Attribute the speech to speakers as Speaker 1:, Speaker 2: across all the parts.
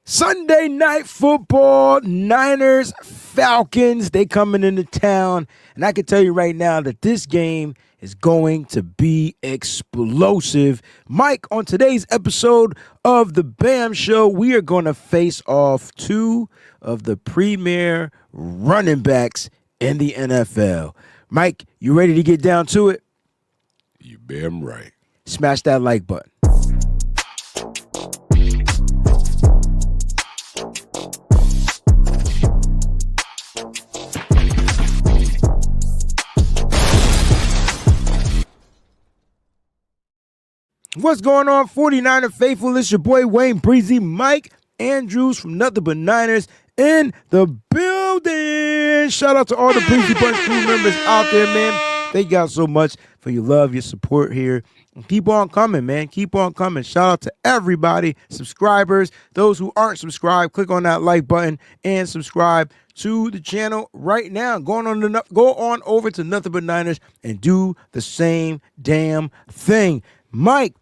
Speaker 1: Sunday night football, Niners, Falcons, they coming into town. And I can tell you right now that this game is going to be explosive. Mike, on today's episode of The BAM Show, we are going to face off two of the premier running backs in the NFL. Mike, you ready to get down to it?
Speaker 2: You damn right.
Speaker 1: Smash that like button. What's going on, 49er faithful? It's your boy Wayne Breezie, Mike Andrews from Nothing But Niners in the building. Shout out to all the Breezy Bunch crew members out there, man. Thank y'all so much for your love, your support here. And keep on coming, man. Keep on coming. Shout out to everybody, subscribers, those who aren't subscribed. Click on that like button and subscribe to the channel right now. Go on over to Nothing But Niners and do the same damn thing. Mike,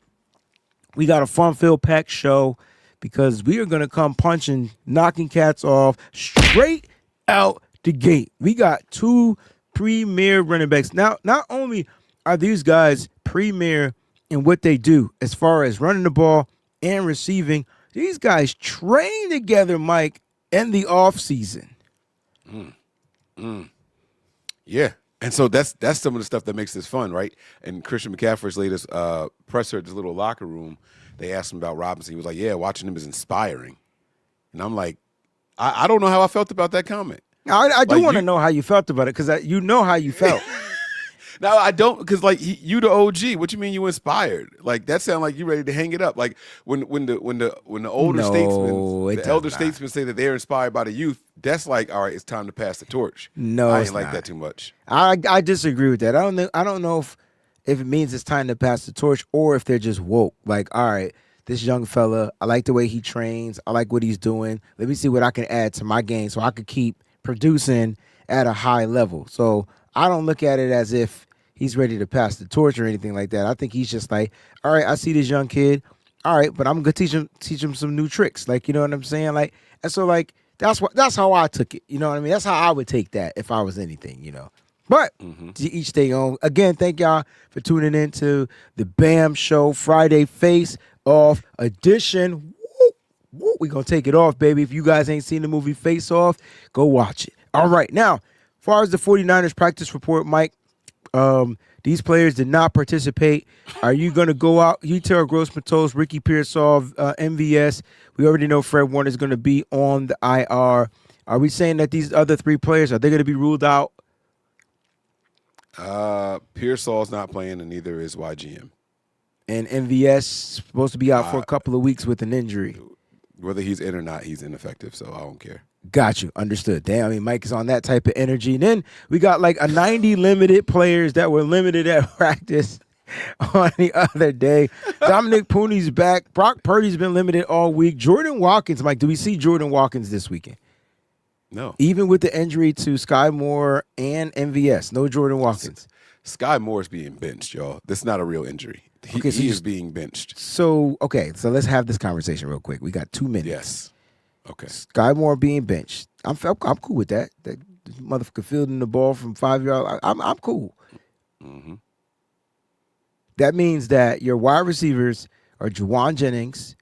Speaker 1: we got a fun-filled packed show because we are going to come punching, knocking cats off straight out the gate. We got two premier running backs. Now, not only are these guys premier in what they do as far as running the ball and receiving, these guys train together, Mike, in the offseason.
Speaker 2: Yeah. And so that's some of the stuff that makes this fun, right? And Christian McCaffrey's latest presser at this little locker room, they asked him about Robinson. He was like, yeah, watching him is inspiring. And I'm like, I don't know how I felt about that comment.
Speaker 1: I do want to know how you felt about it because you know how you felt.
Speaker 2: No, I don't, because you the OG. What you mean you inspired? Like that sound like you ready to hang it up. Like when the older statesmen, the elder statesmen say that they're inspired by the youth, that's like, all right, it's time to pass the torch.
Speaker 1: No,
Speaker 2: I ain't like that too much.
Speaker 1: I disagree with that. I don't know if it means it's time to pass the torch or if they're just woke. Like, all right, this young fella, I like the way he trains. I like what he's doing. Let me see what I can add to my game so I could keep producing at a high level. So I don't look at it as if he's ready to pass the torch or anything like that. I think he's just like, all right, I see this young kid. All right, but I'm gonna teach him some new tricks. Like, you know what I'm saying? Like, and so like that's how I took it. You know what I mean? That's how I would take that if I was anything, you know. But to each their own. Again, thank y'all for tuning in to the BAM Show Friday Face Off edition. We're going to take it off, baby. If you guys ain't seen the movie Face Off, go watch it. All right. Now, as far as the 49ers practice report, Mike, these players did not participate. Are you going to go out? Utero Gross-Matos, Ricky Pearsall, MVS. We already know Fred Warner is going to be on the IR. Are we saying that these other three players, are they going to be ruled out?
Speaker 2: Pearsall's not playing, and neither is YGM.
Speaker 1: And MVS supposed to be out for a couple of weeks with an injury.
Speaker 2: Whether he's in or not, he's ineffective, so I don't care. Got
Speaker 1: you. Understood. Damn, I mean, Mike is on that type of energy. And then we got like a 90 limited players that were limited at practice on the other day. Dominic Pooney's back. Brock Purdy's been limited all week. Jordan Watkins, Mike, do we see Jordan Watkins this weekend?
Speaker 2: No.
Speaker 1: Even with the injury to Sky Moore and MVS, no Jordan Watkins.
Speaker 2: Sky Moore is being benched, y'all. That's not a real injury. He is being benched.
Speaker 1: So let's have this conversation real quick. We got 2 minutes.
Speaker 2: Yes. Okay.
Speaker 1: Sky Moore being benched. I'm cool with that. That motherfucker fielding the ball from 5 yards. I'm cool.
Speaker 2: Mm-hmm.
Speaker 1: That means that your wide receivers are Juwan Jennings,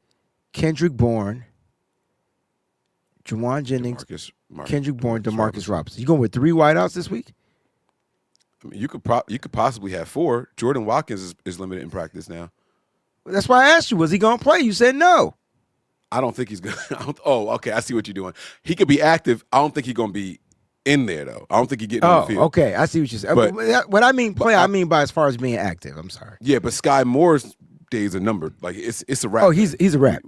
Speaker 1: Kendrick Bourne, Kendrick Bourne, Demarcus Robinson. You going with 3 wideouts this week?
Speaker 2: I mean, you could possibly have 4. Jordan Watkins is limited in practice now.
Speaker 1: That's why I asked you, was he going to play? You said no.
Speaker 2: I don't think he's going to. Oh, okay. I see what you're doing. He could be active. I don't think he's going to be in there, though. I don't think he's getting on the field.
Speaker 1: Okay. I see what you're saying. But, when I mean play, I mean by as far as being active. I'm sorry.
Speaker 2: Yeah, but Sky Moore's days are numbered. Like, it's a wrap.
Speaker 1: Oh, he's a wrap.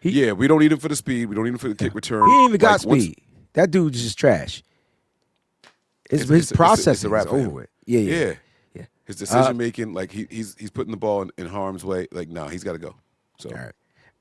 Speaker 2: Yeah, we don't need him for the speed. We don't need him for the kick return.
Speaker 1: He ain't even got speed. That dude's just trash. His processing is over with. Yeah.
Speaker 2: His decision making, like he's putting the ball in harm's way. Like, no, he's got to go. So,
Speaker 1: all right.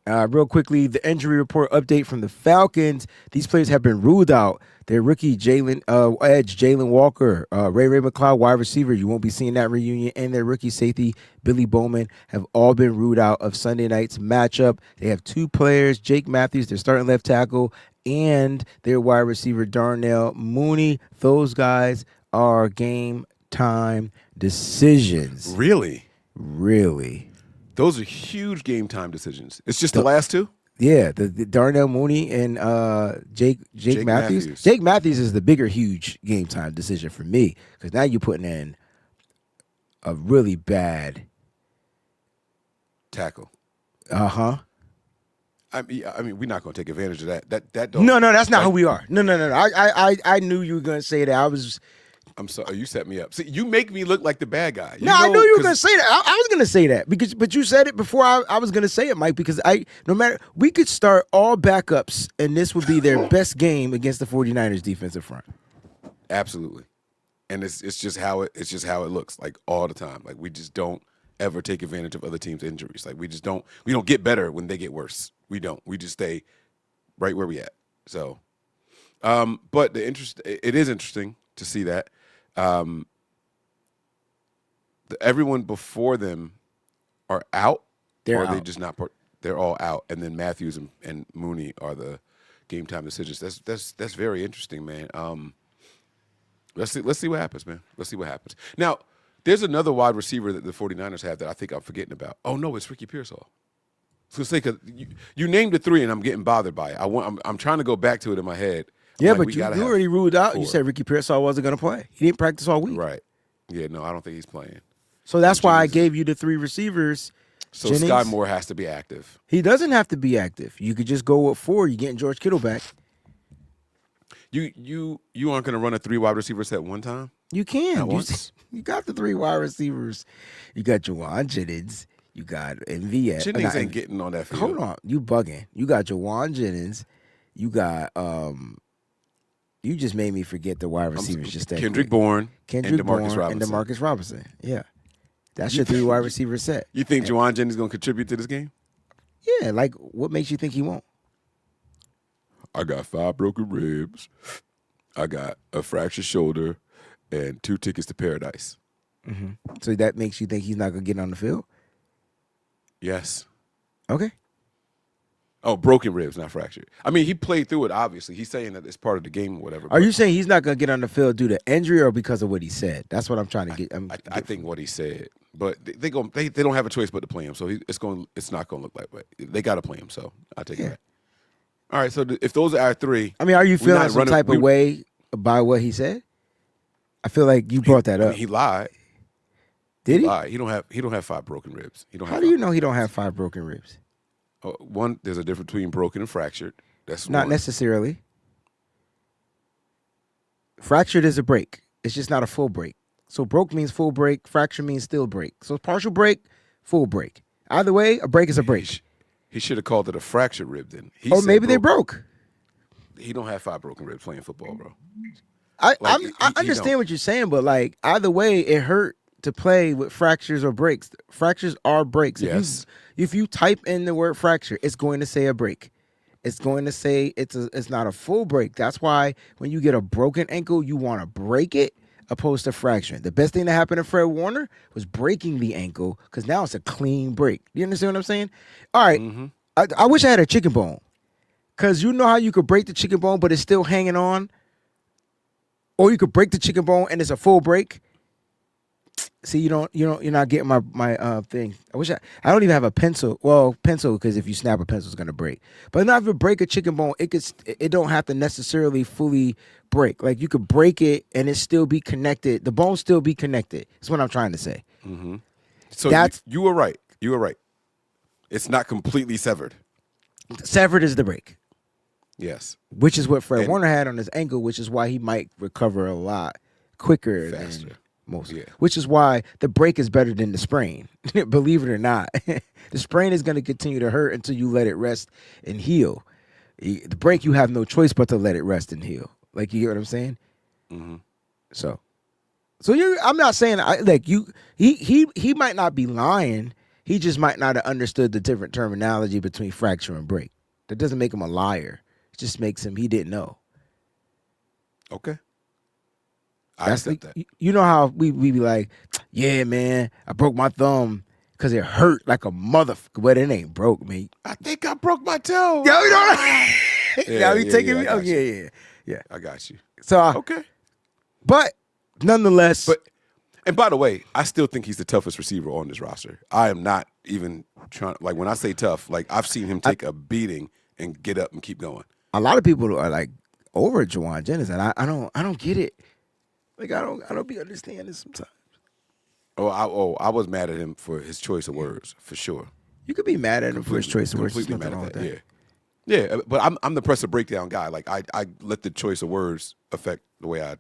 Speaker 1: Real quickly, the injury report update from the Falcons. These players have been ruled out. Their rookie edge Jalen Walker, Ray McCloud, wide receiver. You won't be seeing that reunion. And their rookie safety Billy Bowman have all been ruled out of Sunday night's matchup. They have two players: Jake Matthews, their starting left tackle, and their wide receiver Darnell Mooney. Those guys are game time decisions.
Speaker 2: Really?
Speaker 1: Really?
Speaker 2: Those are huge game time decisions. It's just the last two?
Speaker 1: Yeah, the Darnell Mooney and Jake Matthews. Jake Matthews is the bigger, huge game time decision for me because now you're putting in a really bad
Speaker 2: tackle.
Speaker 1: I
Speaker 2: mean, we're not going to take advantage of that. That don't.
Speaker 1: No, that's not who we are. No. I knew you were going to say that.
Speaker 2: I'm sorry. You set me up. See, you make me look like the bad guy.
Speaker 1: I knew you were going to say that. I was going to say that but you said it before I was going to say it, Mike. Because we could start all backups and this would be their best game against the 49ers defensive front.
Speaker 2: Absolutely, and it's just how it looks like all the time. Like we just don't ever take advantage of other teams' injuries. Like we don't get better when they get worse. We don't. We just stay right where we at. So, but it is interesting to see that. Everyone before them are out, or are they just not? They're all out, and then Matthews and Mooney are the game time decisions. That's very interesting, man. Let's see what happens, man. Let's see what happens. Now, there's another wide receiver that the 49ers have that I think I'm forgetting about. Oh no, it's Ricky Pearsall. I was going to say, because you named the three, and I'm getting bothered by it. I'm trying to go back to it in my head.
Speaker 1: Yeah, but you already ruled out. 4. You said Ricky Pearsall wasn't going to play. He didn't practice all week.
Speaker 2: Right. Yeah, no, I don't think he's playing.
Speaker 1: So that's why I gave you the three receivers.
Speaker 2: So Jennings, Sky Moore has to be active.
Speaker 1: He doesn't have to be active. You could just go with 4. You're getting George Kittle back.
Speaker 2: You aren't going to run a 3 wide receiver set one time?
Speaker 1: You can.
Speaker 2: Not once?
Speaker 1: You got the 3 wide receivers. You got Juwan Jennings. You got MVS.
Speaker 2: Jennings ain't getting on that field.
Speaker 1: Hold on. You bugging. You got Juwan Jennings. You got you just made me forget the wide receivers just that
Speaker 2: Kendrick
Speaker 1: quick.
Speaker 2: Bourne
Speaker 1: and DeMarcus Robinson. Yeah. That's your 3 wide receiver set.
Speaker 2: You think Juwan Jennings going to contribute to this game?
Speaker 1: Yeah, like what makes you think he won't?
Speaker 2: I got 5 broken ribs. I got a fractured shoulder and 2 tickets to paradise.
Speaker 1: Mm-hmm. So that makes you think he's not going to get on the field?
Speaker 2: Yes.
Speaker 1: Okay.
Speaker 2: Oh, broken ribs, not fractured. I mean, he played through it, obviously. He's saying that it's part of the game or whatever.
Speaker 1: Are you saying he's not going to get on the field due to injury or because of what he said? That's what I'm trying to get.
Speaker 2: I think what he said. But they don't have a choice but to play him. So it's not going to look like that. They got to play him, so I'll take it back. All right, so if those are our 3.
Speaker 1: I mean, are you feeling some type of way by what he said? I feel like you brought that up.
Speaker 2: He lied.
Speaker 1: Did he?
Speaker 2: Lied. He don't have 5 broken ribs.
Speaker 1: How do you know he don't have 5 broken ribs?
Speaker 2: One, there's a difference between broken and fractured. That's
Speaker 1: not necessarily. Fractured is a break. It's just not a full break. So broke means full break. Fracture means still break. So partial break, full break. Either way, a break is a break.
Speaker 2: He should have called it a fractured rib then.
Speaker 1: Or maybe they broke.
Speaker 2: He don't have 5 broken ribs playing football, bro.
Speaker 1: I understand what you're saying, but like either way, it hurt to play with fractures or breaks. Fractures are breaks.
Speaker 2: Yes.
Speaker 1: If you type in the word fracture, it's going to say a break. It's going to say it's not a full break. That's why when you get a broken ankle, you want to break it opposed to fracturing. The best thing that happened to Fred Warner was breaking the ankle because now it's a clean break. You understand what I'm saying? All right. Mm-hmm. I wish I had a chicken bone because you know how you could break the chicken bone, but it's still hanging on? Or you could break the chicken bone and it's a full break. See, you're not getting my thing. I don't even have a pencil. Well, pencil because if you snap a pencil, it's gonna break. But not if you break a chicken bone, it don't have to necessarily fully break. Like you could break it and it still be connected. The bone still be connected. That's what I'm trying to say.
Speaker 2: Mm-hmm. So you were right. You were right. It's not completely severed.
Speaker 1: Severed is the break.
Speaker 2: Yes.
Speaker 1: Which is what Fred Warner had on his ankle, which is why he might recover a lot quicker
Speaker 2: faster.
Speaker 1: Than most. Yeah. Which is why the break is better than the sprain. Believe it or not. The sprain is going to continue to hurt until you let it rest and heal. The break, you have no choice but to let it rest and heal. Like, you hear what I'm saying?
Speaker 2: Mm-hmm.
Speaker 1: So I'm not saying he might not be lying. He just might not have understood the different terminology between fracture and break. That doesn't make him a liar. It just makes him he didn't know.
Speaker 2: Okay. I accept that.
Speaker 1: You know how we be like, yeah, man, I broke my thumb because it hurt like a motherfucker, but it ain't broke, mate.
Speaker 2: I think I broke my toe.
Speaker 1: Yo, you know what?
Speaker 2: Yeah,
Speaker 1: you taking me?
Speaker 2: I
Speaker 1: Oh,
Speaker 2: got you.
Speaker 1: yeah.
Speaker 2: I got you.
Speaker 1: So,
Speaker 2: Okay.
Speaker 1: but nonetheless,
Speaker 2: And by the way, I still think he's the toughest receiver on this roster. I am not even trying. Like when I say tough, like I've seen him take a beating and get up and keep going.
Speaker 1: a lot of people are like over Juwan Jennings, and I don't get it. Like I don't be understanding sometimes.
Speaker 2: I was mad at him for his choice of words for sure.
Speaker 1: You could be mad at him for his choice of words. There's
Speaker 2: Completely
Speaker 1: nothing
Speaker 2: mad
Speaker 1: wrong
Speaker 2: at
Speaker 1: with
Speaker 2: that. Yeah, but I'm the presser breakdown guy. Like I let the choice of words affect the way I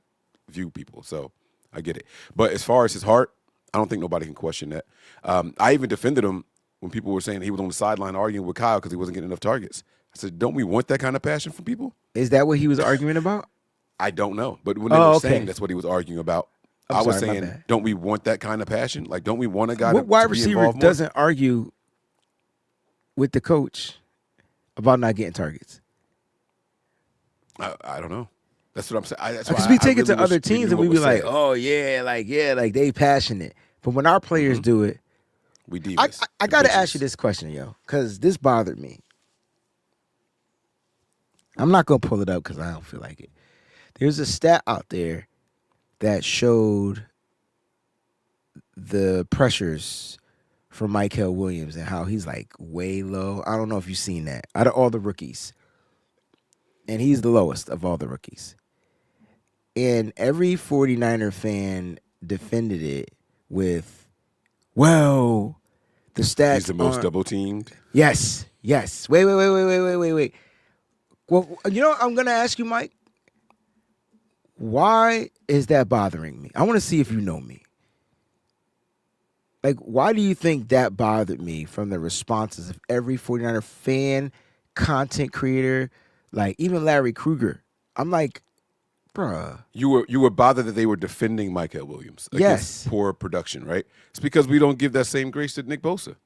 Speaker 2: view people. So I get it. But as far as his heart, I don't think nobody can question that. I even defended him when people were saying he was on the sideline arguing with Kyle because he wasn't getting enough targets. I said, don't we want that kind of passion from people?
Speaker 1: Is that what he was arguing about?
Speaker 2: I don't know. But when they were
Speaker 1: okay.
Speaker 2: saying that's what he was arguing about, I was
Speaker 1: sorry, my
Speaker 2: saying,
Speaker 1: bad.
Speaker 2: don't we want that kind of passion? Like, don't we want a guy
Speaker 1: What wide
Speaker 2: to be
Speaker 1: receiver
Speaker 2: involved more?
Speaker 1: doesn't argue with the coach about not getting targets?
Speaker 2: I don't know. That's what I'm saying. That's
Speaker 1: Because
Speaker 2: why
Speaker 1: we take
Speaker 2: I
Speaker 1: it to
Speaker 2: really
Speaker 1: other
Speaker 2: wish
Speaker 1: teams
Speaker 2: knew
Speaker 1: and we
Speaker 2: what
Speaker 1: be
Speaker 2: was
Speaker 1: like,
Speaker 2: said.
Speaker 1: oh like they passionate. But when our players do it,
Speaker 2: We divas.
Speaker 1: I got to ask you this question, yo, because this bothered me. I'm not gonna pull it up because I don't feel like it. There's a stat out there that showed the pressures for Michael Williams and how he's like way low. I don't know if you've seen that out of all the rookies, and he's the lowest of all the rookies. And every 49er fan defended it with, well, the stats.
Speaker 2: He's the most
Speaker 1: aren't-
Speaker 2: double teamed.
Speaker 1: Yes. Wait. Well, you know, I'm gonna ask you, Mike. Why is that bothering me? I want to see if you know me. Like, why do you think that bothered me from the responses of every 49er fan, content creator, like even Larry Krueger? I'm like, bruh.
Speaker 2: You were bothered that they were defending Michael Williams against
Speaker 1: Yes.
Speaker 2: poor production, right? It's because we don't give that same grace to Nick Bosa.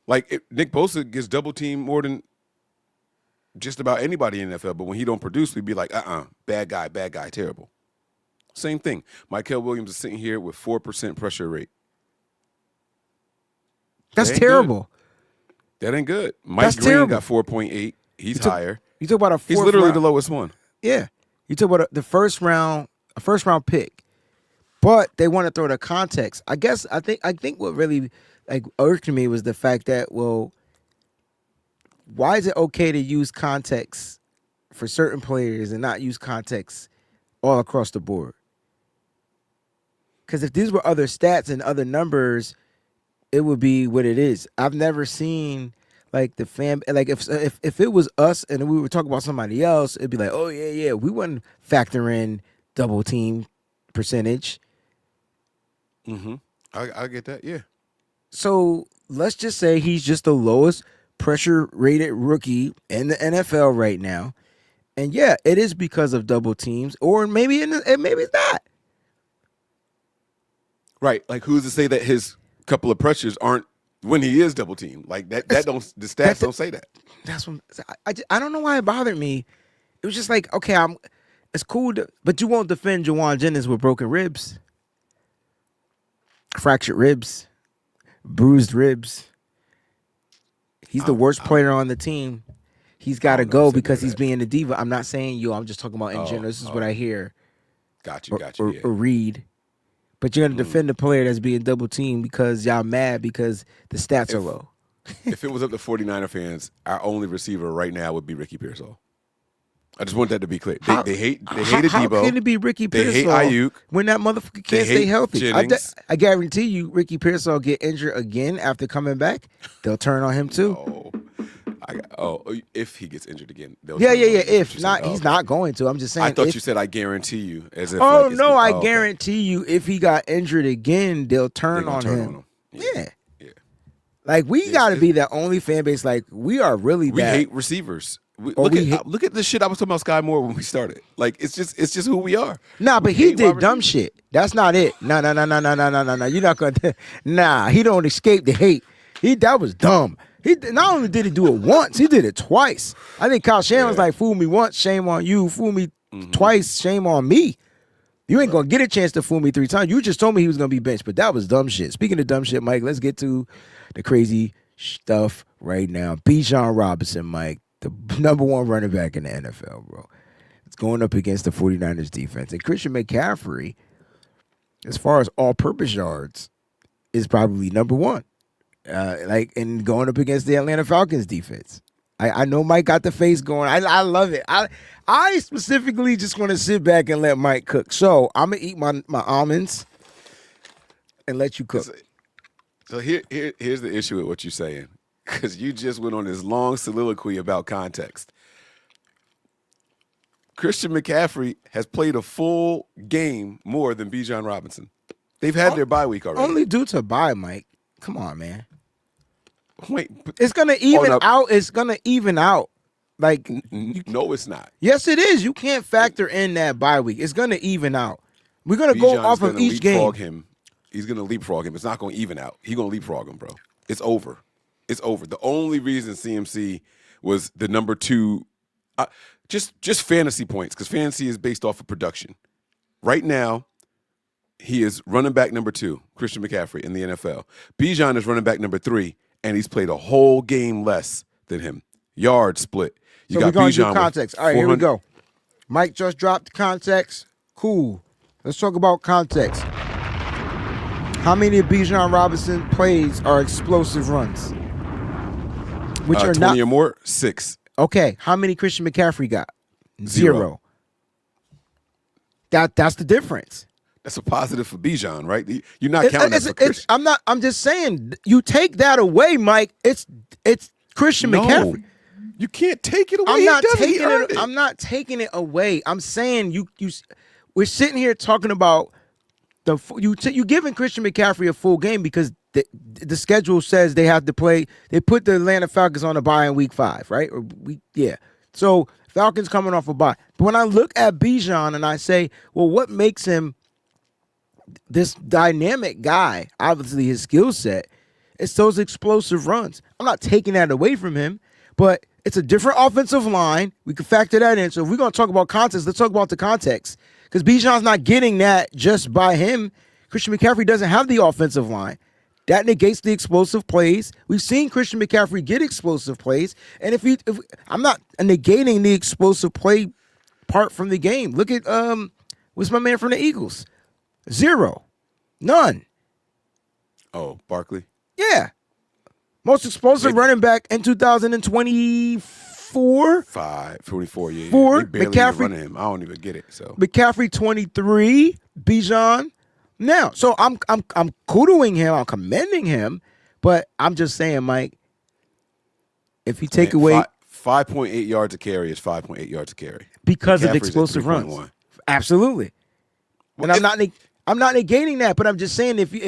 Speaker 2: Like Nick Bosa gets double teamed more than just about anybody in the NFL, but when he don't produce, we'd be like, bad guy, terrible. Same thing. Michael Williams is sitting here with 4% pressure rate.
Speaker 1: That's
Speaker 2: That ain't
Speaker 1: terrible.
Speaker 2: good. That ain't good. Mike
Speaker 1: That's
Speaker 2: Green
Speaker 1: terrible.
Speaker 2: got 4.8. He's higher.
Speaker 1: You talk about a
Speaker 2: He's
Speaker 1: fourth
Speaker 2: literally
Speaker 1: round-
Speaker 2: the lowest one.
Speaker 1: Yeah. You talk about the first round, a first round pick. But they want to throw the context. I think what really like irked me was the fact that, well, why is it okay to use context for certain players and not use context all across the board? Because if these were other stats and other numbers, it would be what it is. I've never seen like the fan like if it was us and we were talking about somebody else, it'd be like, oh yeah, we wouldn't factor in double team percentage.
Speaker 2: Mm-hmm. I get that, yeah.
Speaker 1: So let's just say he's just the lowest pressure rated rookie in the NFL right now. And yeah, it is because of double teams, or maybe maybe it's not.
Speaker 2: Right. Like who's to say that his couple of pressures aren't when he is double teamed? Like the stats don't say that.
Speaker 1: That's what I don't know why it bothered me. It was just like, okay, it's cool, but you won't defend Juwan Jennings with broken ribs, fractured ribs, bruised ribs. He's the worst player on the team. He's got to go because he's being a diva. I'm not saying you. I'm just talking about in general. This is what I hear.
Speaker 2: Got you.
Speaker 1: Or read. But you're going to defend a player that's being double teamed because y'all mad because the stats are low.
Speaker 2: If it was up to 49er fans, our only receiver right now would be Ricky Pearsall. I just want that to be clear. They hated Debo.
Speaker 1: How can it be Ricky
Speaker 2: They hate
Speaker 1: Pearsall
Speaker 2: Ayuk.
Speaker 1: when that motherfucker
Speaker 2: They
Speaker 1: can't stay
Speaker 2: hate
Speaker 1: healthy?
Speaker 2: Jennings.
Speaker 1: I guarantee you, Ricky Pearsall get injured again after coming back, they'll turn on him too.
Speaker 2: If he gets injured again.
Speaker 1: Yeah.
Speaker 2: turn on him.
Speaker 1: If not,
Speaker 2: Okay.
Speaker 1: he's not going to. I'm just saying.
Speaker 2: I thought
Speaker 1: if,
Speaker 2: you said I guarantee you. As if
Speaker 1: Oh
Speaker 2: like it's-
Speaker 1: no, I
Speaker 2: okay.
Speaker 1: guarantee you, if he got injured again, they'll turn,
Speaker 2: They're
Speaker 1: on,
Speaker 2: gonna turn
Speaker 1: him.
Speaker 2: on him.
Speaker 1: Yeah.
Speaker 2: Yeah.
Speaker 1: Like we got to be the only fan base. Like we are really
Speaker 2: We
Speaker 1: bad.
Speaker 2: hate receivers. Look at the shit I was talking about Sky Moore when we started. Like it's just who we are.
Speaker 1: Nah, but
Speaker 2: We
Speaker 1: he
Speaker 2: hate
Speaker 1: did
Speaker 2: wide
Speaker 1: dumb
Speaker 2: receivers.
Speaker 1: shit. That's not it. No. You're not gonna. Nah, he don't escape the hate. That was dumb. Not only did he do it once, he did it twice. I think Kyle Shanahan's
Speaker 2: Yeah.
Speaker 1: like, fool me once, shame on you. Fool me twice, shame on me. You ain't gonna get a chance to fool me 3 times. You just told me he was gonna be benched, but that was dumb shit. Speaking of dumb shit, Mike, let's get to the crazy stuff right now. Bijan Robinson, Mike, the number 1 running back in the NFL, bro. It's going up against the 49ers defense. And Christian McCaffrey, as far as all-purpose yards, is probably number 1. And going up against the Atlanta Falcons defense. I know Mike got the face going. I love it. I specifically just want to sit back and let Mike cook. So I'm gonna eat my almonds and let you cook.
Speaker 2: So here's the issue with what you're saying, because you just went on this long soliloquy about context. Christian McCaffrey has played a full game more than Bijan Robinson. They've had their bye week already.
Speaker 1: Only due to bye, Mike. Come on, man.
Speaker 2: Wait,
Speaker 1: It's gonna even
Speaker 2: no.
Speaker 1: out. It's gonna even out. Like,
Speaker 2: no, it's not.
Speaker 1: yes, it is. You can't factor in that bye week. It's gonna even out. We're gonna go
Speaker 2: Bijan's
Speaker 1: off of
Speaker 2: gonna
Speaker 1: each game.
Speaker 2: leapfrog him. He's gonna leapfrog him. It's not gonna even out. He's gonna leapfrog him, bro. It's over. It's over. The only reason CMC was the number 2, just fantasy points, because fantasy is based off of production. Right now, he is running back number 2, Christian McCaffrey in the NFL. Bijan is running back number 3, and he's played a whole game less than him. Yard split.
Speaker 1: So we're gonna do context. All right, here we go. Mike just dropped context. Cool. Let's talk about context. How many of Bijan Robinson plays are explosive runs? Which are
Speaker 2: 20
Speaker 1: not
Speaker 2: or more, 6.
Speaker 1: okay. How many Christian McCaffrey got? 0. That's the difference.
Speaker 2: That's a positive for Bijan, right? You're not counting that for Christian.
Speaker 1: I'm just saying. You take that away, Mike. It's Christian McCaffrey.
Speaker 2: You can't take it away.
Speaker 1: I'm not taking it away. I'm saying you. We're sitting here talking about you giving Christian McCaffrey a full game because the schedule says they have to play. They put the Atlanta Falcons on a bye in week 5, right? So Falcons coming off a bye. But when I look at Bijan and I say, well, what makes him this dynamic guy? Obviously, his skill set. It's those explosive runs. I'm not taking that away from him, but it's a different offensive line. We can factor that in. So if we're going to talk about context, let's talk about the context. Because Bijan's not getting that just by him. Christian McCaffrey doesn't have the offensive line. That negates the explosive plays. We've seen Christian McCaffrey get explosive plays. And if I'm not negating the explosive play part from the game. Look at what's my man from the Eagles? 0. None.
Speaker 2: Oh, Barkley?
Speaker 1: Yeah. Most explosive running back in 2024.
Speaker 2: 44, yeah.
Speaker 1: 4.
Speaker 2: They barely even
Speaker 1: McCaffrey.
Speaker 2: running him. I don't even get it. So
Speaker 1: McCaffrey 23. Bijan. Now, so I'm kudoing him. I'm commending him. But I'm just saying, Mike, if you take away
Speaker 2: 5.8 yards a carry is 5.8 yards a carry
Speaker 1: because of
Speaker 2: McCaffrey's at
Speaker 1: explosive runs,
Speaker 2: 3.1.
Speaker 1: absolutely. And I'm not negating that, but I'm just saying if you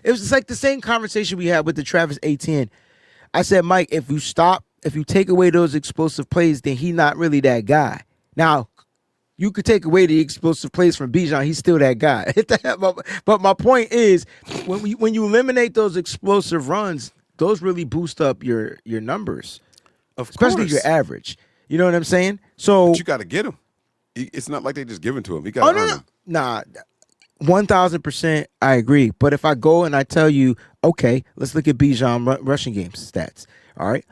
Speaker 1: it's like the same conversation we had with the Travis Etienne. I said, Mike, if you take away those explosive plays, then he's not really that guy. Now, you could take away the explosive plays from Bijan, he's still that guy. But my point is, when you eliminate those explosive runs, those really boost up your numbers, especially your average. You know what I'm saying? So
Speaker 2: But you got to get him. It's not like they just give it to him. You got to earn him.
Speaker 1: Nah, 1,000% I agree. But if I go and I tell you, okay, let's look at Bijan rushing game stats. All right,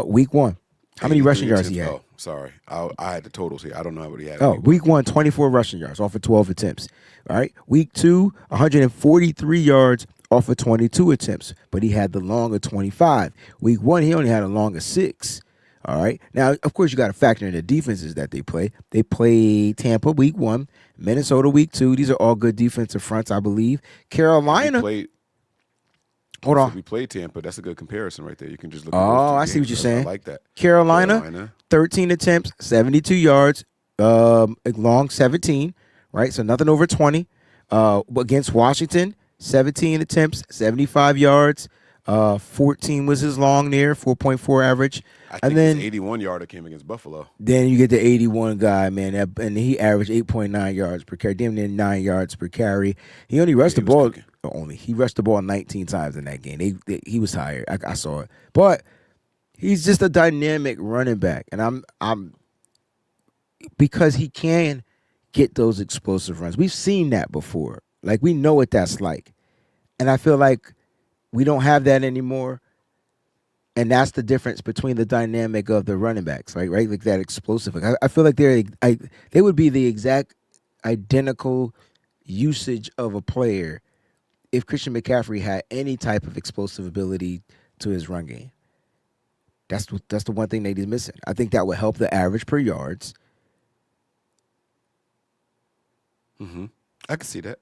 Speaker 1: week 1, how many rushing yards he had?
Speaker 2: Oh, sorry, I had the totals here. I don't know what he had.
Speaker 1: Oh, week 1, 24 rushing yards off of 12 attempts. All right, week 2, 143 yards off of 22 attempts, but he had the long of 25. Week 1, he only had a long of 6. All right. Now, of course, you got to factor in the defenses that they play. They play Tampa week 1, Minnesota week 2. These are all good defensive fronts, I believe. Carolina. Hold on.
Speaker 2: We played Tampa. That's a good comparison right there. You can just look at
Speaker 1: Oh,
Speaker 2: those
Speaker 1: I
Speaker 2: two
Speaker 1: see what
Speaker 2: games.
Speaker 1: you're saying.
Speaker 2: I like that.
Speaker 1: Carolina, 13 attempts, 72 yards, long 17, right? So nothing over 20. Against Washington, 17 attempts, 75 yards, 14 was his long there, 4.4 average.
Speaker 2: I
Speaker 1: And
Speaker 2: think his
Speaker 1: then
Speaker 2: 81 yarder came against Buffalo.
Speaker 1: you get the 81 guy, man, and he averaged 8.9 yards per carry, damn near 9 yards per carry. He only rushed
Speaker 2: Yeah,
Speaker 1: the
Speaker 2: he was
Speaker 1: ball.
Speaker 2: cooking.
Speaker 1: He rushed the ball 19 times in that game. He was tired. I saw it, but he's just a dynamic running back, and I'm because he can get those explosive runs. We've seen that before. Like we know what that's like, and I feel like we don't have that anymore. And that's the difference between the dynamic of the running backs, right? Right, like that explosive. Like I feel like they would be the exact identical usage of a player if Christian McCaffrey had any type of explosive ability to his run game. That's the one thing that he's missing. I think that would help the average per yards.
Speaker 2: I can see that.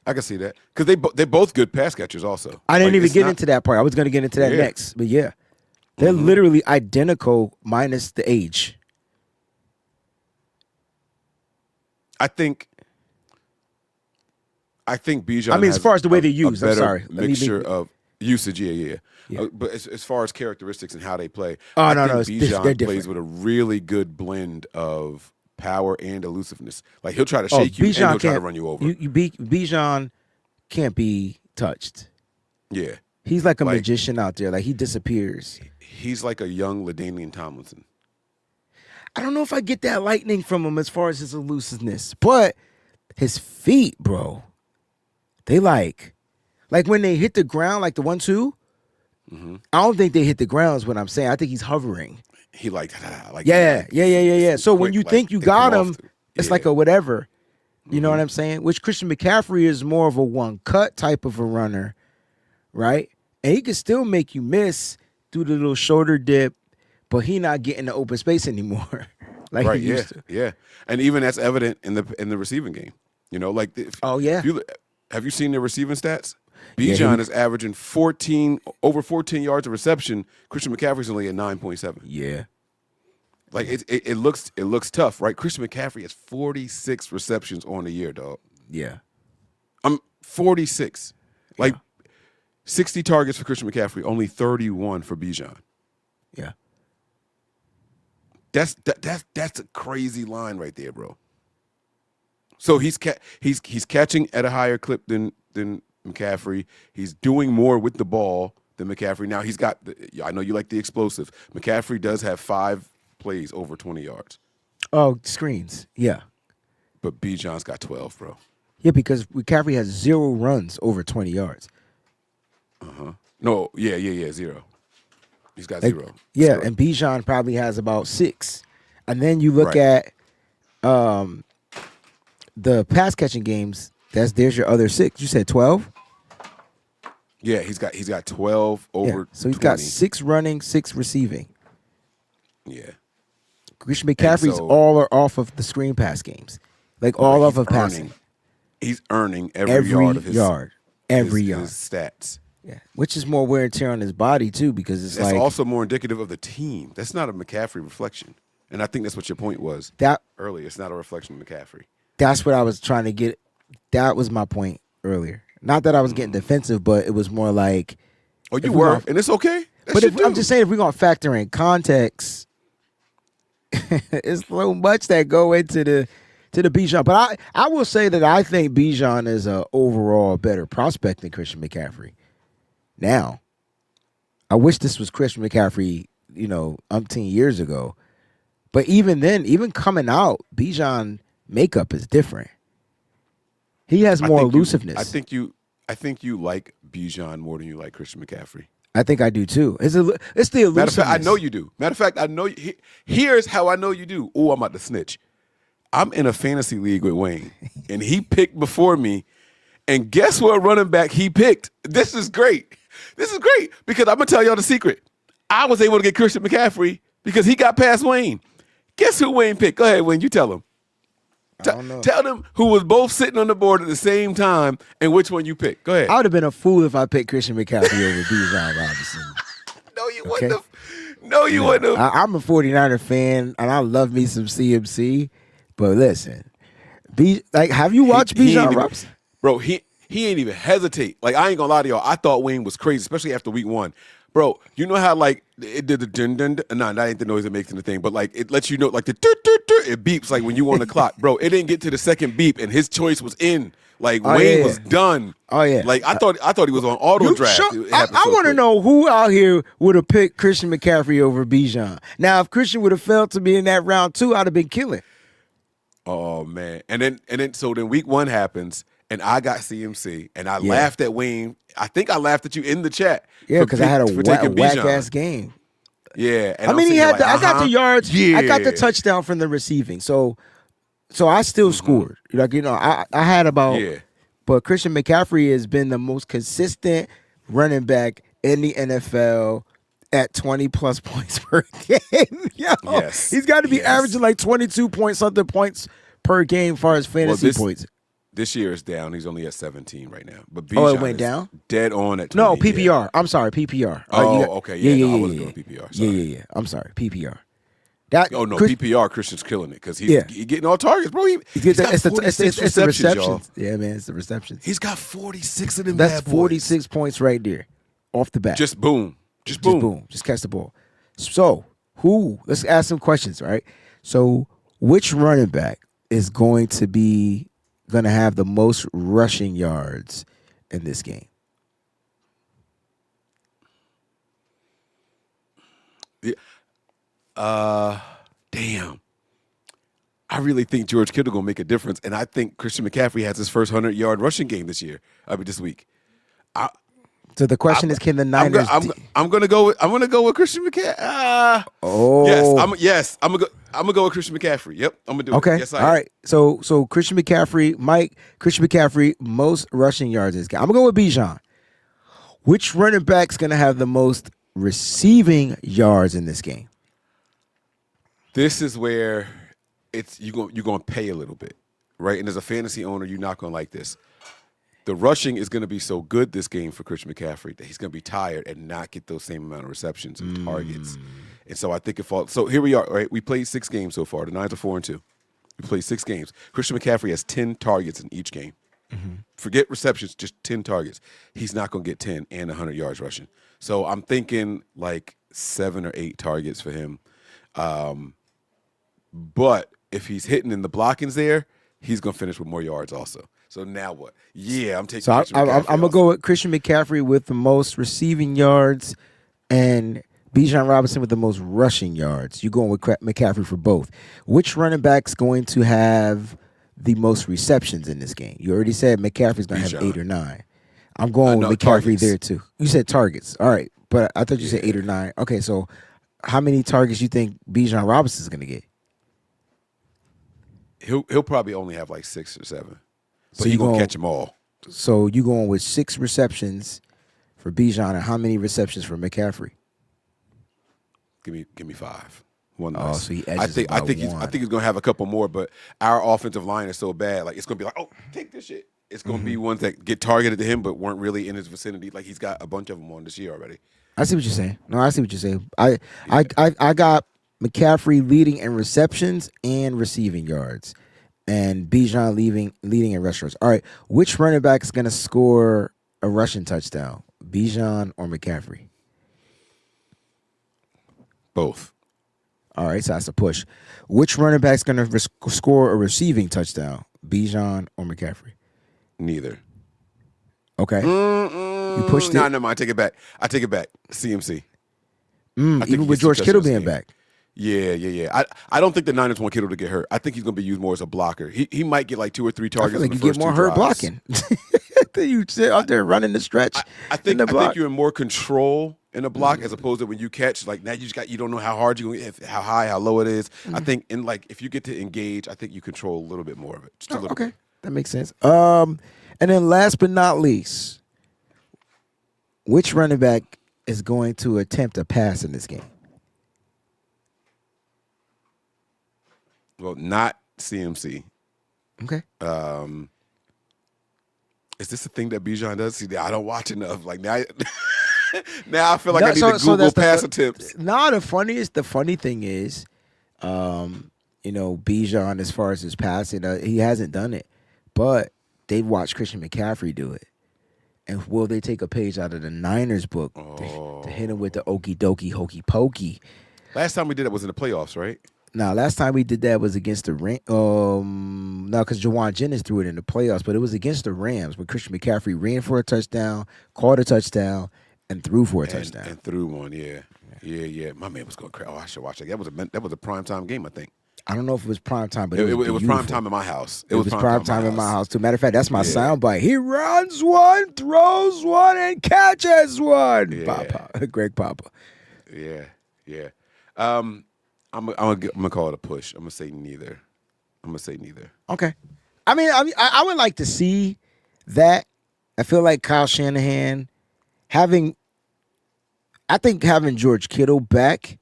Speaker 2: Because they're both good pass catchers also.
Speaker 1: I didn't
Speaker 2: Like,
Speaker 1: even
Speaker 2: it's
Speaker 1: get
Speaker 2: not-
Speaker 1: into that part. I was going to get into that
Speaker 2: Yeah.
Speaker 1: next, but yeah, they're literally identical minus the age.
Speaker 2: I think Bijan.
Speaker 1: I mean, as
Speaker 2: has
Speaker 1: far as the way
Speaker 2: a-
Speaker 1: they
Speaker 2: a
Speaker 1: use, I'm
Speaker 2: better
Speaker 1: sorry. Let me
Speaker 2: mixture
Speaker 1: make-
Speaker 2: of usage. Yeah.
Speaker 1: Yeah.
Speaker 2: But as far as characteristics and how they play,
Speaker 1: Oh,
Speaker 2: I
Speaker 1: no,
Speaker 2: think
Speaker 1: they're
Speaker 2: Bijan
Speaker 1: different.
Speaker 2: plays with a really good blend of power and elusiveness. Like he'll try to shake you and he'll try to run you over.
Speaker 1: Bijan can't be touched.
Speaker 2: Yeah,
Speaker 1: He's like a
Speaker 2: Like-
Speaker 1: magician out there. Like he disappears.
Speaker 2: he's like a young LaDainian Tomlinson.
Speaker 1: I don't know if I get that lightning from him as far as his elusiveness, but his feet, bro, they like when they hit the ground, like the 1-2. I don't think they hit the ground. Is what I'm saying. I think he's hovering.
Speaker 2: He like
Speaker 1: Yeah. So when
Speaker 2: quick,
Speaker 1: you
Speaker 2: like,
Speaker 1: think you
Speaker 2: they
Speaker 1: got
Speaker 2: come
Speaker 1: him,
Speaker 2: off
Speaker 1: it's
Speaker 2: yeah.
Speaker 1: like a whatever. You know what I'm saying? Which Christian McCaffrey is more of a one cut type of a runner, right? And he can still make you miss through the little shoulder dip, but he not getting the open space anymore. Like
Speaker 2: right.
Speaker 1: he used to.
Speaker 2: Yeah. And even that's evident in the receiving game. You know, like
Speaker 1: Oh, yeah.
Speaker 2: Have you seen their receiving stats?
Speaker 1: Yeah,
Speaker 2: Bijan is averaging over 14 yards of reception. Christian McCaffrey's only at 9.7.
Speaker 1: Yeah.
Speaker 2: Like it looks tough, right? Christian McCaffrey has 46 receptions on the year, dog.
Speaker 1: Yeah.
Speaker 2: 46. Like 60 targets for Christian McCaffrey, only 31 for Bijan.
Speaker 1: Yeah.
Speaker 2: That's a crazy line right there, bro. So he's catching at a higher clip than McCaffrey. He's doing more with the ball than McCaffrey. Now he's got. I know you like the explosive. McCaffrey does have 5 plays over 20 yards,
Speaker 1: Oh, screens. Yeah.
Speaker 2: but Bijan's got 12, bro.
Speaker 1: Yeah, because McCaffrey has 0 runs over 20 yards.
Speaker 2: No, yeah, 0. He's got
Speaker 1: Like,
Speaker 2: 0.
Speaker 1: yeah,
Speaker 2: That's
Speaker 1: and Bijan probably has about 6. And then you look
Speaker 2: Right.
Speaker 1: at the pass catching games. There's your other 6. You said 12?
Speaker 2: yeah, he's got 12 over.
Speaker 1: Yeah. So he's
Speaker 2: 20.
Speaker 1: got 6 running, 6 receiving.
Speaker 2: Yeah,
Speaker 1: Christian McCaffrey's
Speaker 2: so-
Speaker 1: all are off of the screen pass games. Like all off
Speaker 2: He's
Speaker 1: of passing.
Speaker 2: He's earning every yard of his
Speaker 1: Every
Speaker 2: his-
Speaker 1: yard.
Speaker 2: his stats.
Speaker 1: Yeah. Which is more wear and tear on his body too, because it's
Speaker 2: That's
Speaker 1: like
Speaker 2: also more indicative of the team. That's not a McCaffrey reflection, and I think that's what your point was
Speaker 1: that
Speaker 2: earlier. It's not a reflection of McCaffrey.
Speaker 1: that's what I was trying to get. That was my point earlier. Not that I was getting defensive, but it was more like.
Speaker 2: Oh, you
Speaker 1: If we
Speaker 2: were,
Speaker 1: gonna-
Speaker 2: and it's okay. That's
Speaker 1: But
Speaker 2: your
Speaker 1: if, I'm
Speaker 2: dude.
Speaker 1: just saying, if we're gonna factor in context, it's so much that go into the Bijan. But I will say that I think Bijan is a overall better prospect than Christian McCaffrey. Now, I wish this was Christian McCaffrey, umpteen years ago. But even then, even coming out, Bijan makeup is different. He has
Speaker 2: I
Speaker 1: more
Speaker 2: think
Speaker 1: elusiveness.
Speaker 2: I think you like Bijan more than you like Christian McCaffrey.
Speaker 1: I think I do too. It's the elusiveness.
Speaker 2: Matter of fact, I know you do. Matter of fact, I know. Here's how I know you do. Oh, I'm about to snitch. I'm in a fantasy league with Wayne, and he picked before me. And guess what running back he picked? This is great. This is great because I'm gonna tell y'all the secret. I was able to get Christian McCaffrey because he got past Wayne. Guess who Wayne picked? Go ahead, Wayne. You tell him.
Speaker 1: I don't know.
Speaker 2: Tell them who was both sitting on the board at the same time and which one you picked. Go ahead.
Speaker 1: I would have been a fool if I picked Christian McCaffrey over Bijan Robinson.
Speaker 2: No, you wouldn't have. No, you wouldn't have.
Speaker 1: I'm a 49er fan, and I love me some CMC. But listen, have you watched
Speaker 2: He ain't
Speaker 1: Bijan
Speaker 2: even-
Speaker 1: Robinson?
Speaker 2: Bro, he he ain't even hesitate. Like, I ain't gonna lie to y'all. I thought Wayne was crazy, especially after week 1. Bro, you know how like it did the dun dun dun? No, that ain't the noise it makes in the thing, but like it lets you know like the it beeps like when you on the clock. Bro, it didn't get to the second beep and his choice was in. Like Wayne was done.
Speaker 1: Oh yeah.
Speaker 2: Like I thought he was on auto draft.
Speaker 1: I want to know who out here would have picked Christian McCaffrey over Bijan. Now, if Christian would have failed to be in that round 2, I'd have been killing.
Speaker 2: Oh man. And then so then week 1 happens and I got CMC and I laughed at Wayne. I think I laughed at you in the chat.
Speaker 1: Yeah, because I had a whack ass game.
Speaker 2: Yeah. And
Speaker 1: I mean, he had I got the yards.
Speaker 2: Yeah.
Speaker 1: I got the touchdown from the receiving. So I still scored. Like, I had about but Christian McCaffrey has been the most consistent running back in the NFL at 20 plus points per game. Yo,
Speaker 2: yes.
Speaker 1: He's got to be averaging like 22 point something points per game as far as fantasy points.
Speaker 2: This year is down. He's only at 17 right now. But Bijan
Speaker 1: it went down?
Speaker 2: Dead on at 20.
Speaker 1: No, PPR. Yeah. I'm sorry, PPR.
Speaker 2: Okay. Yeah, I wasn't doing PPR. Sorry.
Speaker 1: Yeah. I'm sorry, PPR.
Speaker 2: PPR, Christian's killing it because he's getting all targets, bro. He's got 46 receptions, y'all.
Speaker 1: Yeah, man, it's the receptions.
Speaker 2: He's got 46 of them.
Speaker 1: That's 46 points right there, off the bat.
Speaker 2: Just boom. Just boom.
Speaker 1: Just catch the ball. So, let's ask some questions, right? So, which running back is going to have the most rushing yards in this game?
Speaker 2: Damn. I really think George Kittle gonna make a difference, and I think Christian McCaffrey has his first 100-yard rushing game this week.
Speaker 1: So the question is, can the Niners?
Speaker 2: I'm gonna go with Christian McCaffrey. Yes, I'm gonna go with Christian McCaffrey. Yep, I'm gonna do it.
Speaker 1: Okay,
Speaker 2: yes,
Speaker 1: all right. So Christian McCaffrey, most rushing yards in this game. I'm gonna go with Bijan. Which running back's gonna have the most receiving yards in this game?
Speaker 2: This is where you're gonna pay a little bit, right? And as a fantasy owner, you're not gonna like this. The rushing is going to be so good this game for Christian McCaffrey that he's going to be tired and not get those same amount of receptions and targets. And so I think it falls. So here we are, right? We played 6 games so far. The Niners are 4-2. We played 6 games. Christian McCaffrey has 10 targets in each game. Forget receptions, just 10 targets. He's not going to get 10 and 100 yards rushing. So I'm thinking like 7 or 8 targets for him. But if he's hitting in the blockings there, he's going to finish with more yards also. So now what? Yeah, I'm taking.
Speaker 1: So I'm gonna go with Christian McCaffrey with the most receiving yards, and Bijan Robinson with the most rushing yards. You going with McCaffrey for both? Which running back's going to have the most receptions in this game? You already said McCaffrey's gonna have 8 or 9. I'm going with McCaffrey
Speaker 2: targets.
Speaker 1: there too. You said targets. All right, but I thought you said 8 or 9. Okay, so how many targets you think Bijan Robinson's gonna get?
Speaker 2: He'll probably only have like 6 or 7. But
Speaker 1: So
Speaker 2: you're going to catch them all.
Speaker 1: So you going with 6 receptions for Bijan and how many receptions for McCaffrey?
Speaker 2: Give me 5. One
Speaker 1: Oh,
Speaker 2: less.
Speaker 1: so he edges
Speaker 2: I think
Speaker 1: one.
Speaker 2: he's going to have a couple more, but our offensive line is so bad. Like, it's going to be like, oh, take this shit. It's going to be ones that get targeted to him but weren't really in his vicinity. Like, he's got a bunch of them on this year already.
Speaker 1: I see what you're saying. No, I see what you're saying. I got McCaffrey leading in receptions and receiving yards, and Bijan leading in rush yards. All right, which running back is going to score a rushing touchdown, Bijan or McCaffrey?
Speaker 2: Both.
Speaker 1: All right, so that's a push. Which running back is going to score a receiving touchdown, Bijan or McCaffrey?
Speaker 2: Neither.
Speaker 1: Okay. You pushed it.
Speaker 2: No, never mind. I take it back. CMC.
Speaker 1: Even with George Kittle being back.
Speaker 2: Yeah. I don't think the Niners want Kittle to get hurt. I think he's going to be used more as a blocker. He might get like 2 or 3 targets.
Speaker 1: I feel like
Speaker 2: in the
Speaker 1: you
Speaker 2: first
Speaker 1: get more
Speaker 2: 2
Speaker 1: hurt
Speaker 2: drives.
Speaker 1: blocking. You sit out there running the stretch.
Speaker 2: I think you're in more control in a block as opposed to when you catch. Like now you don't know how hard you're going to how high, how low it is. I think if you get to engage, I think you control a little bit more of it. Just a little bit.
Speaker 1: That makes sense. And then last but not least, which running back is going to attempt a pass in this game?
Speaker 2: Well, not CMC.
Speaker 1: Okay.
Speaker 2: Is this a thing that Bijan does? See, I don't watch enough. Like now, now I feel like I need to Google pass attempts.
Speaker 1: No, the funny thing is, Bijan, as far as his passing, he hasn't done it. But they watch Christian McCaffrey do it. And will they take a page out of the Niners book to hit him with the okie dokie hokey pokey?
Speaker 2: Last time we did it was in the playoffs, right?
Speaker 1: Now, last time we did that was against the Rams. No, because Jawan Jennings threw it in the playoffs, but it was against the Rams when Christian McCaffrey ran for a touchdown, caught a touchdown, and threw for a touchdown.
Speaker 2: And threw one, yeah. My man was going crazy. Oh, I should watch that. That was a primetime game, I think.
Speaker 1: I don't know if it was prime time, but
Speaker 2: it was prime time in my house.
Speaker 1: It was prime time in my house too. Matter of fact, that's my soundbite. He runs one, throws one, and catches one.
Speaker 2: Yeah.
Speaker 1: Papa, Greg Papa.
Speaker 2: Yeah. I'm gonna call it a push. I'm gonna say neither.
Speaker 1: Okay. I would like to see that. I feel like Kyle Shanahan having George Kittle back,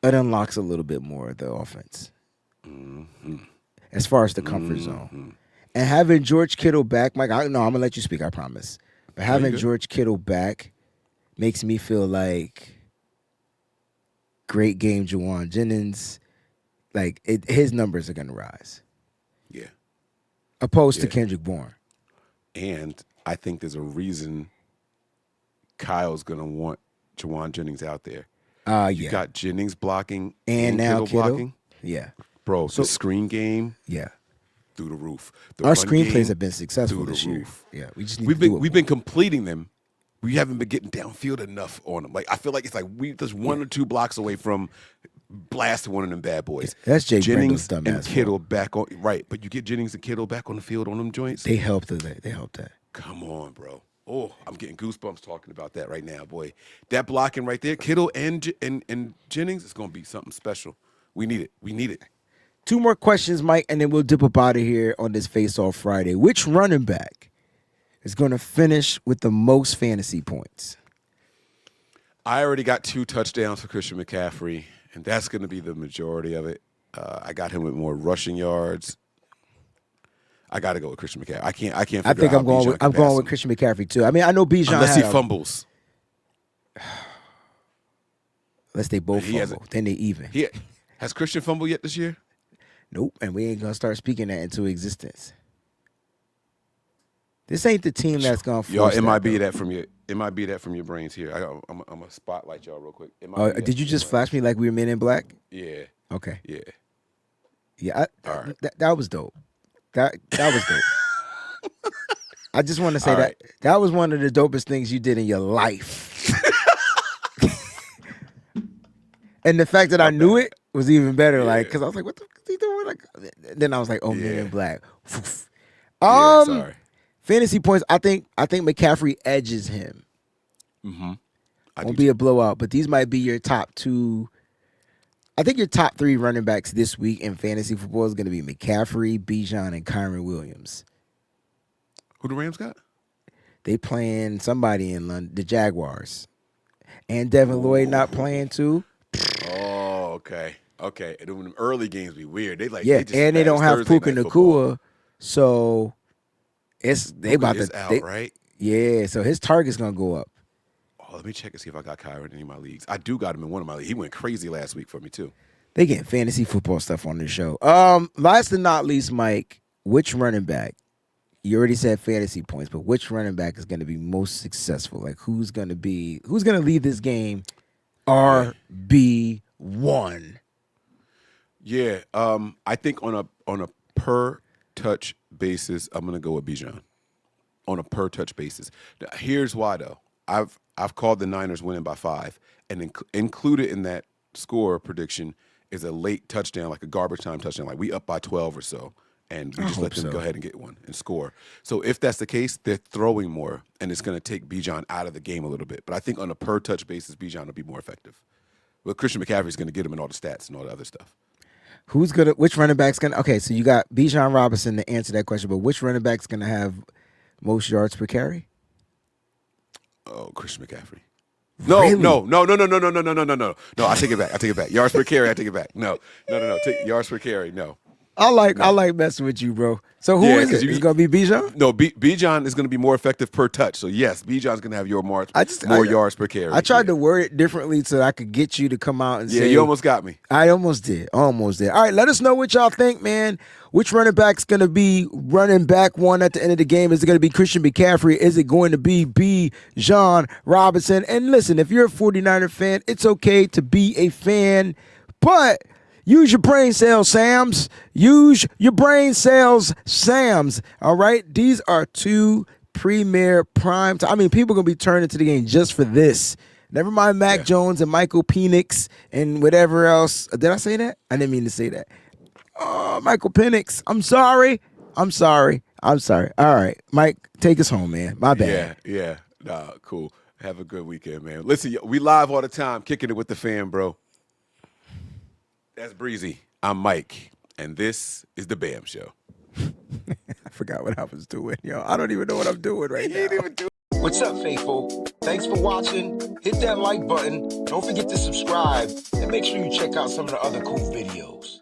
Speaker 1: it unlocks a little bit more of the offense as far as the comfort zone. And having George Kittle back, Mike, I'm going to let you speak, I promise. But having George Kittle back makes me feel like great game Jawan Jennings, like his numbers are going to rise.
Speaker 2: Yeah.
Speaker 1: Opposed to Kendrick Bourne.
Speaker 2: And I think there's a reason Kyle's going to want Jawan Jennings out there. You got Jennings blocking and now Kittle blocking.
Speaker 1: Yeah.
Speaker 2: Bro, the screen game.
Speaker 1: Yeah.
Speaker 2: Through the roof.
Speaker 1: Our screenplays have been successful this year. Yeah, we just need
Speaker 2: we've been completing them. We haven't been getting downfield enough on them. Like I feel like it's like we just one or two blocks away from blasting one of them bad boys.
Speaker 1: That's Jake
Speaker 2: Jennings
Speaker 1: Brendle's
Speaker 2: and Kittle back on right, but you get Jennings and Kittle back on the field on them joints.
Speaker 1: They helped that.
Speaker 2: Come on, bro. Oh, I'm getting goosebumps talking about that right now, boy. That blocking right there, Kittle and Jennings, is going to be something special. We need it.
Speaker 1: Two more questions, Mike, and then we'll dip up out of here on this Face-Off Friday. Which running back is going to finish with the most fantasy points?
Speaker 2: I already got 2 touchdowns for Christian McCaffrey, and that's going to be the majority of it. I got him with more rushing yards. I got to go with Christian McCaffrey. I can't.
Speaker 1: I think I'm going with Christian McCaffrey too. I mean, I know Bijan
Speaker 2: unless he fumbles.
Speaker 1: Unless they both fumble, then they even.
Speaker 2: Has Christian fumbled yet this year?
Speaker 1: Nope, and we ain't gonna start speaking that into existence. This ain't the team that's gonna force
Speaker 2: y'all. It might
Speaker 1: be
Speaker 2: that from your brains here. I'm gonna spotlight y'all real quick.
Speaker 1: Did you just flash me like we were Men in Black?
Speaker 2: Yeah.
Speaker 1: Okay.
Speaker 2: Yeah.
Speaker 1: All right. That was dope. That was dope. I just want to say that was one of the dopest things you did in your life. And the fact that I knew it was even better. Like, because I was like, what the is he doing? Like, then I was like, oh, Men in Black.
Speaker 2: Sorry.
Speaker 1: Fantasy points, I think McCaffrey edges him.
Speaker 2: Mm-hmm.
Speaker 1: Won't be a blowout, but these might be your top 2. I think your top 3 running backs this week in fantasy football is going to be McCaffrey, Bijan, and Kyron Williams.
Speaker 2: Who the Rams got?
Speaker 1: They playing somebody in London, the Jaguars. And Devin Lloyd not playing too.
Speaker 2: Oh, okay. And when them early games be weird. They
Speaker 1: don't have Puka Nacua, so they about to
Speaker 2: out, right?
Speaker 1: Yeah, so his target's gonna go up.
Speaker 2: Oh, let me check and see if I got Kyron in any of my leagues. I do got him in one of my leagues. He went crazy last week for me too.
Speaker 1: They getting fantasy football stuff on this show. Last but not least, Mike, which running back? You already said fantasy points, but which running back is going to be most successful? Like who's going to lead this game RB1?
Speaker 2: Yeah, I think on a per touch basis, I'm going to go with Bijan. On a per touch basis. Now, here's why though. I've called the Niners winning by 5, and included in that score prediction is a late touchdown, like a garbage time touchdown. Like we up by 12 or so, and we just let them go ahead and get one and score. So if that's the case, they're throwing more, and it's going to take Bijan out of the game a little bit. But I think on a per touch basis, Bijan will be more effective. But Christian McCaffrey is going to get him in all the stats and all the other stuff.
Speaker 1: Which running back's going to, okay, so you got Bijan Robinson to answer that question, but which running back's going to have most yards per carry?
Speaker 2: Oh, Christian McCaffrey. No. I take it back. Yards per carry, I take it back. No. Take yards per carry, no.
Speaker 1: I like messing with you, bro. So who is it? Is it gonna be Bijan?
Speaker 2: No, Bijan is going to be more effective per touch. So yes, Bijan's going to have more yards per carry.
Speaker 1: I tried to word it differently so I could get you to come out and say.
Speaker 2: Yeah, you almost got me.
Speaker 1: I almost did. All right, let us know what y'all think, man. Which running back's going to be running back one at the end of the game? Is it going to be Christian McCaffrey? Is it going to be Bijan Robinson? And listen, if you're a 49er fan, it's okay to be a fan, but use your brain cells, Sams. Use your brain cells, Sams. All right? These are two premier prime time. I mean, people are going to be turning to the game just for this. Never mind Mac Jones and Michael Penix and whatever else. Did I say that? I didn't mean to say that. Oh, Michael Penix. I'm sorry. All right. Mike, take us home, man. My bad.
Speaker 2: Yeah. Nah, cool. Have a good weekend, man. Listen, we live all the time, kicking it with the fam, bro. That's Breezy. I'm Mike, and this is the BAM Show.
Speaker 1: I forgot what I was doing, yo. I don't even know what I'm doing right now.
Speaker 3: What's up, faithful? Thanks for watching. Hit that like button. Don't forget to subscribe, and make sure you check out some of the other cool videos.